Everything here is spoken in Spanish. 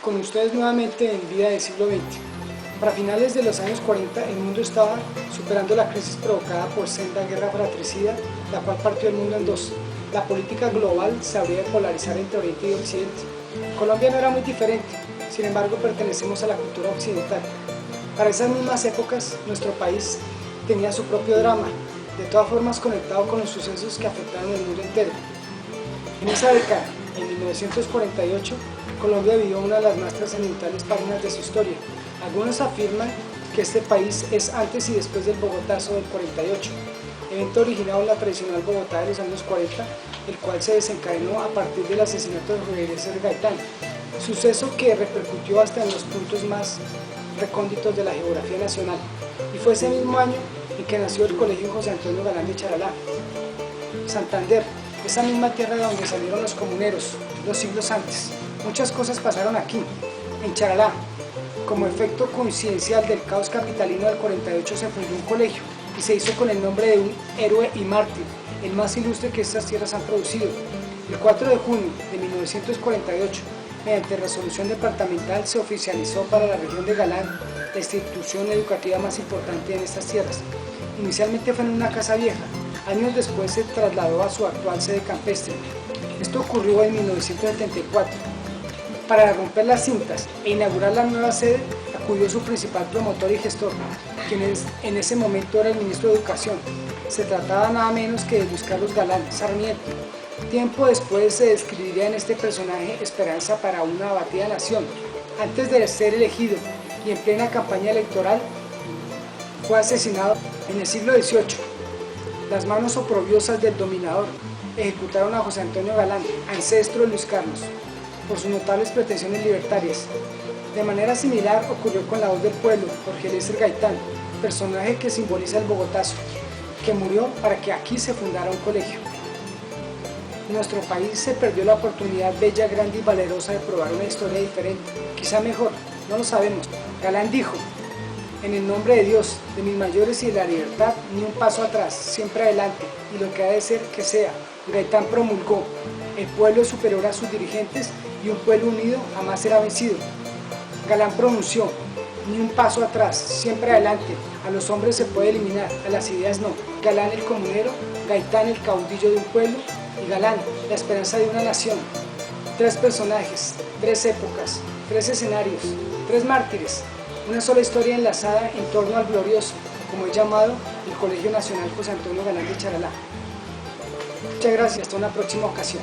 con ustedes nuevamente en Vida del siglo XX. Para finales de los años 40 el mundo estaba superando la crisis provocada por senda guerra fratricida, la cual partió el mundo en dos. La política global se habría de polarizar entre Oriente y Occidente. Colombia no era muy diferente, sin embargo pertenecemos a la cultura occidental. Para esas mismas épocas nuestro país tenía su propio drama, de todas formas conectado con los sucesos que afectaron el mundo entero. En esa década, en 1948, Colombia vivió una de las más trascendentales páginas de su historia. Algunos afirman que este país es antes y después del Bogotazo del 48, evento originado en la tradicional Bogotá de los años 40, el cual se desencadenó a partir del asesinato de Julio Eliezer Gaitán, suceso que repercutió hasta en los puntos más recónditos de la geografía nacional, y fue ese mismo año en que nació el Colegio José Antonio Galán de Charalá. Santander, esa misma tierra de donde salieron los comuneros 2 siglos antes. Muchas cosas pasaron aquí, en Charalá. Como efecto coincidencial del caos capitalino del 48 se fundó un colegio y se hizo con el nombre de un héroe y mártir, el más ilustre que estas tierras han producido. El 4 de junio de 1948, mediante resolución departamental, se oficializó para la región de Galán la institución educativa más importante en estas tierras. Inicialmente fue en una casa vieja, años después se trasladó a su actual sede campestre. Esto ocurrió en 1974. Para romper las cintas e inaugurar la nueva sede, acudió su principal promotor y gestor, quien en ese momento era el ministro de Educación. Se trataba nada menos que de Luis Carlos Galán Sarmiento. Tiempo después se describiría en este personaje esperanza para una abatida nación. Antes de ser elegido y en plena campaña electoral, fue asesinado en el siglo XVIII. Las manos oprobiosas del dominador ejecutaron a José Antonio Galán, ancestro de Luis Carlos, por sus notables pretensiones libertarias. De manera similar ocurrió con la voz del pueblo, Jorge Eliezer Gaitán, personaje que simboliza el Bogotazo, que murió para que aquí se fundara un colegio. En nuestro país se perdió la oportunidad bella, grande y valerosa de probar una historia diferente, quizá mejor, no lo sabemos. Galán dijo: en el nombre de Dios, de mis mayores y de la libertad, ni un paso atrás, siempre adelante, y lo que ha de ser, que sea. Gaitán promulgó: el pueblo es superior a sus dirigentes y un pueblo unido jamás será vencido. Galán pronunció: ni un paso atrás, siempre adelante, a los hombres se puede eliminar, a las ideas no. Galán el comunero, Gaitán el caudillo de un pueblo y Galán la esperanza de una nación. 3 personajes, 3 épocas, 3 escenarios, 3 mártires, una sola historia enlazada en torno al glorioso, como es llamado el Colegio Nacional José Antonio Galán de Charalá. Muchas gracias, hasta una próxima ocasión.